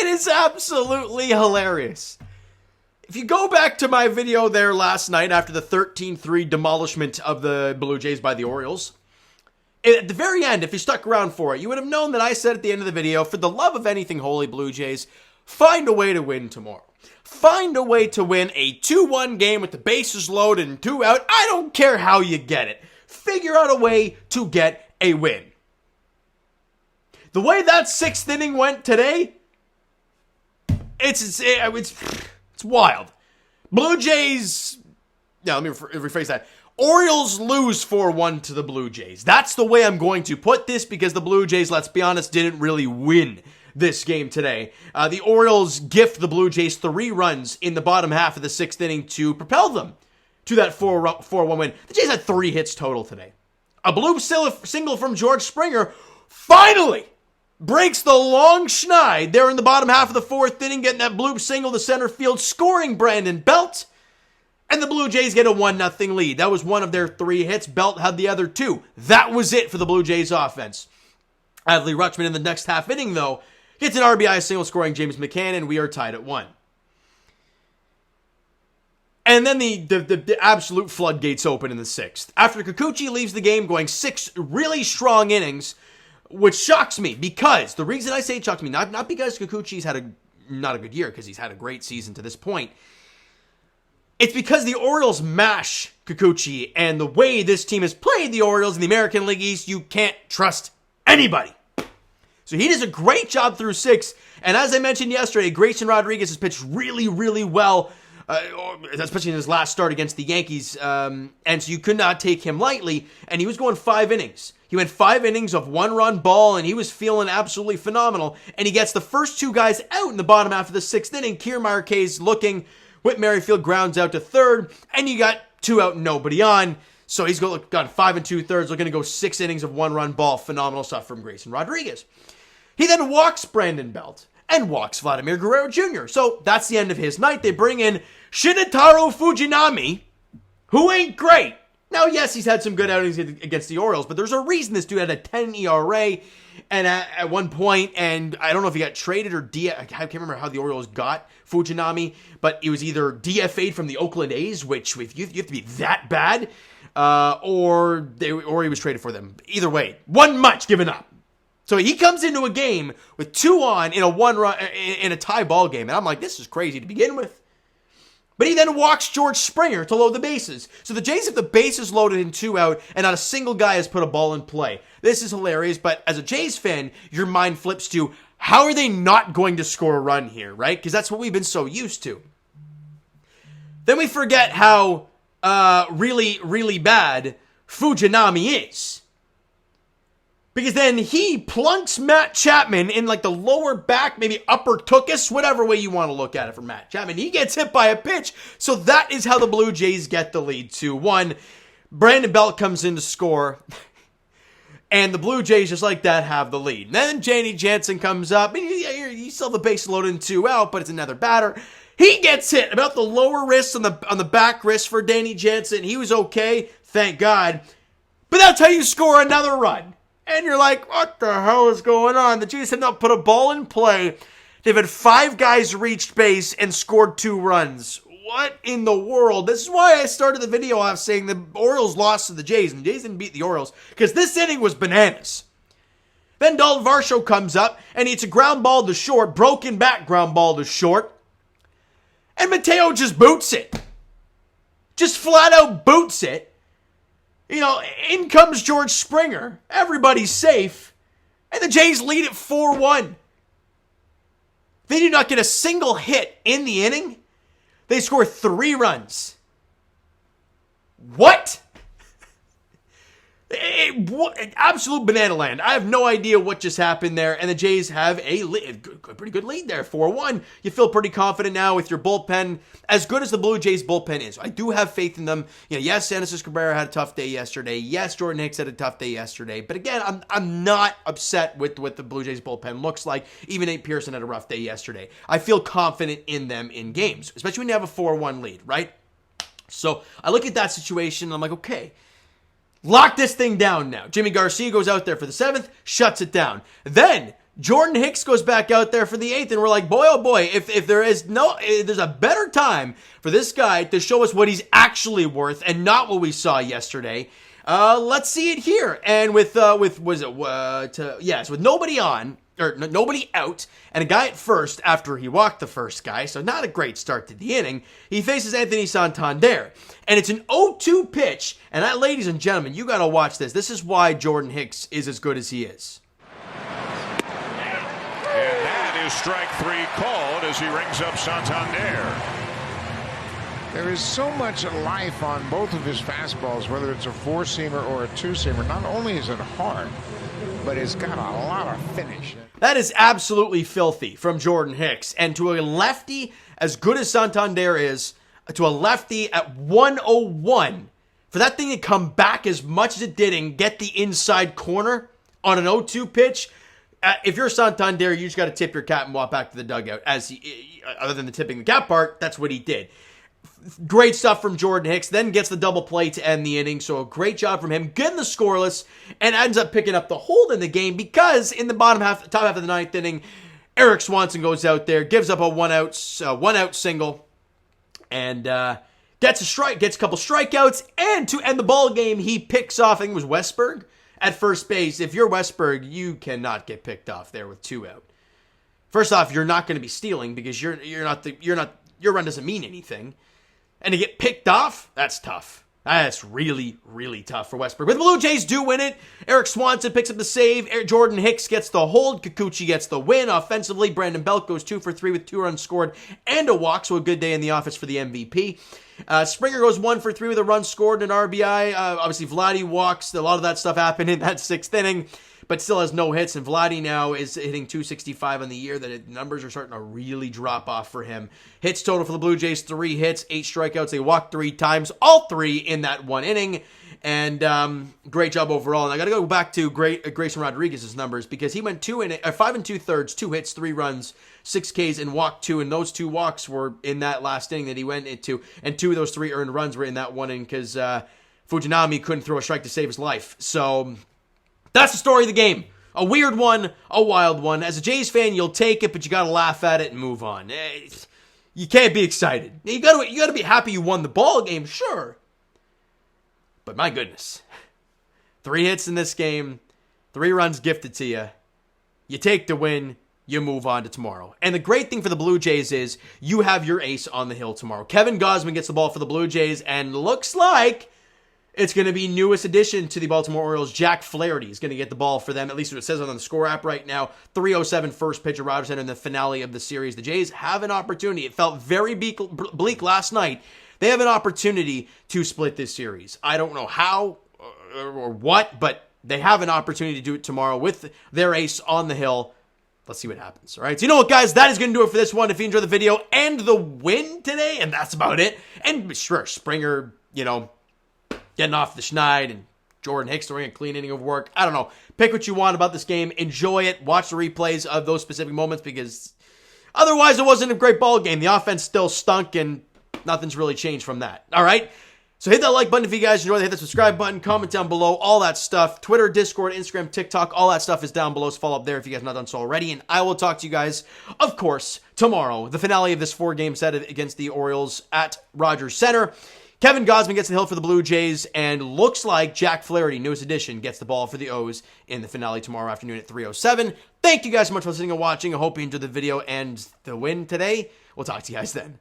It is absolutely hilarious. If you go back to my video there last night after the 13-3 demolishment of the Blue Jays by the Orioles, at the very end, if you stuck around for it, you would have known that I said at the end of the video, for the love of anything holy, Blue Jays, find a way to win tomorrow. Find a way to win a 2-1 game with the bases loaded and 2 out. I don't care how you get it. Figure out a way to get a win. The way that 6th inning went today, it's wild. Blue Jays, let me rephrase that. Orioles lose 4-1 to the Blue Jays. That's the way I'm going to put this, because the Blue Jays, let's be honest, didn't really win this game today. The Orioles gift the Blue Jays 3 runs in the bottom half of the 6th inning to propel them to that 4-1 win. The Jays had 3 hits total today. A bloop single from George Springer finally breaks the long schneid there in the bottom half of the 4th inning, getting that bloop single to center field, scoring Brandon Belt. And the Blue Jays get a 1-0 lead. That was one of their 3 hits. Belt had the other 2. That was it for the Blue Jays offense. Adley Rutschman in the next half inning, though, hits an RBI single, scoring James McCann, and we are tied at 1. And then the absolute floodgates open in the 6th. After Kikuchi leaves the game going 6 really strong innings, which shocks me, because the reason I say it shocks me, not because Kikuchi's had not a good year, because he's had a great season to this point. It's because the Orioles mash Kikuchi, and the way this team has played the Orioles in the American League East, you can't trust anybody. So he does a great job through 6, and as I mentioned yesterday, Grayson Rodriguez has pitched really, really well, especially in his last start against the Yankees, and so you could not take him lightly, and he was going 5 innings. He went 5 innings of 1-run ball, and he was feeling absolutely phenomenal, and he gets the first 2 guys out in the bottom half of the 6th inning. Kiermaier K's looking, Whit Merrifield grounds out to third, and you got 2 out and nobody on. So he's gone 5 2/3, looking to go 6 innings of 1-run ball. Phenomenal stuff from Grayson Rodriguez. He then walks Brandon Belt and walks Vladimir Guerrero Jr. So that's the end of his night. They bring in Shinichiro Fujinami, who ain't great. Now, yes, he's had some good outings against the Orioles, but there's a reason this dude had a 10 ERA and at one point, and I don't know if he got traded or I can't remember how the Orioles got Fujinami, but it was either DFA'd from the Oakland A's, which if you have to be that bad, or he was traded for them. Either way, 1 much given up. So he comes into a game with 2 on in a 1-run in a tie ball game, and I'm like, this is crazy to begin with. But he then walks George Springer to load the bases. So the Jays have the bases loaded and 2 out, and not a single guy has put a ball in play. This is hilarious, but as a Jays fan, your mind flips to, how are they not going to score a run here, right? Because that's what we've been so used to. Then we forget how really, really bad Fujinami is. Because then he plunks Matt Chapman in like the lower back, maybe upper tuchus, whatever way you want to look at it for Matt Chapman. He gets hit by a pitch. So that is how the Blue Jays get the lead 2-1. Brandon Belt comes in to score. And the Blue Jays, just like that, have the lead. And then Danny Jansen comes up. And you still have the base loaded and 2 out, but it's another batter. He gets hit about the lower wrist on the back wrist for Danny Jansen. He was okay, thank God. But that's how you score another run. And you're like, what the hell is going on? The Jays have not put a ball in play. They've had 5 guys reach base and scored 2 runs. What in the world? This is why I started the video off saying the Orioles lost to the Jays, and the Jays didn't beat the Orioles, because this inning was bananas. Then Dalton Varsho comes up, and it's a ground ball to short, broken back ground ball to short, and Mateo just boots it. Just flat out boots it. You know, in comes George Springer. Everybody's safe. And the Jays lead at 4-1. They do not get a single hit in the inning. They score 3 runs. What? Absolute banana land. I have no idea what just happened there, and the Jays have a pretty good lead there, 4-1. You feel pretty confident now with your bullpen, as good as the Blue Jays bullpen is. I do have faith in them. You know, yes, Genesis Cabrera had a tough day yesterday. Yes, Jordan Hicks had a tough day yesterday. But again, I'm not upset with what the Blue Jays bullpen looks like. Even Nate Pearson had a rough day yesterday. I feel confident in them in games, especially when you have a 4-1 lead, right? So I look at that situation, and I'm like, okay, lock this thing down now. Jimmy Garcia goes out there for the 7th, shuts it down. Then Jordan Hicks goes back out there for the 8th, and we're like, boy, oh boy, if there's a better time for this guy to show us what he's actually worth and not what we saw yesterday. Let's see it here. And with nobody on, or nobody out, and a guy at first after he walked the first guy, so not a great start to the inning, he faces Anthony Santander. And it's an 0-2 pitch, and that, ladies and gentlemen, you gotta watch this. This is why Jordan Hicks is as good as he is. And that is strike 3 called as he rings up Santander. There is so much life on both of his fastballs, whether it's a 4-seamer or a 2-seamer. Not only is it hard, but it's got a lot of finish. That is absolutely filthy from Jordan Hicks. And to a lefty as good as Santander is, to a lefty at 101, for that thing to come back as much as it did and get the inside corner on an 0-2 pitch, if you're Santander, you just got to tip your cap and walk back to the dugout. Other than the tipping the cap part, that's what he did. Great stuff from Jordan Hicks, then gets the double play to end the inning, so a great job from him, getting the scoreless, and ends up picking up the hold in the top half of the 9th inning, Eric Swanson goes out there, gives up a one out single, and gets a couple strikeouts, and to end the ball game, he picks off, I think it was Westberg, at first base. If you're Westberg, you cannot get picked off there with 2 out. First off, you're not going to be stealing because your run doesn't mean anything. And to get picked off, that's tough. That's really, really tough for Westbrook. But the Blue Jays do win it. Eric Swanson picks up the save. Jordan Hicks gets the hold. Kikuchi gets the win. Offensively, Brandon Belt goes 2 for 3 with 2 runs scored and a walk. So a good day in the office for the MVP. Springer goes 1 for 3 with a run scored and an RBI. Obviously, Vladdy walks. A lot of that stuff happened in that 6th inning, but still has no hits. And Vladdy now is hitting 265 on the year. That numbers are starting to really drop off for him. Hits total for the Blue Jays, 3 hits, 8 strikeouts. They walked 3 times, all 3 in that 1 inning. And great job overall. And I got to go back to Grayson Rodriguez's numbers because he went 5 2/3, 2 hits, 3 runs, 6 Ks, and walked 2. And those 2 walks were in that last inning that he went into. And 2 of those 3 earned runs were in that 1 inning because Fujinami couldn't throw a strike to save his life. So that's the story of the game. A weird one, a wild one. As a Jays fan, you'll take it, but you got to laugh at it and move on. You can't be excited. You got to be happy you won the ball game, sure. But my goodness, 3 hits in this game, 3 runs gifted to you. You take the win, you move on to tomorrow. And the great thing for the Blue Jays is you have your ace on the hill tomorrow. Kevin Gausman gets the ball for the Blue Jays, and looks like it's going to be newest addition to the Baltimore Orioles, Jack Flaherty is going to get the ball for them, at least what it says on the score app right now. 3:07 first pitch of Rogers Center in the finale of the series. The Jays have an opportunity. It felt very bleak last night. They have an opportunity to split this series. I don't know how or what, but they have an opportunity to do it tomorrow with their ace on the hill. Let's see what happens. All right. So you know what, guys? That is going to do it for this one. If you enjoyed the video and the win today, and that's about it. And sure, Springer, getting off the schneid and Jordan Hicks doing a clean inning of work. I don't know. Pick what you want about this game. Enjoy it. Watch the replays of those specific moments because otherwise it wasn't a great ball game. The offense still stunk and nothing's really changed from that. All right. So hit that like button if you guys enjoyed. Hit the subscribe button. Comment down below. All that stuff. Twitter, Discord, Instagram, TikTok. All that stuff is down below. So follow up there if you guys have not done so already. And I will talk to you guys, of course, tomorrow. The finale of this 4-game set against the Orioles at Rogers Center. Kevin Gausman gets the hill for the Blue Jays, and looks like Jack Flaherty, newest addition, gets the ball for the O's in the finale tomorrow afternoon at 3:07. Thank you guys so much for listening and watching. I hope you enjoyed the video and the win today. We'll talk to you guys then.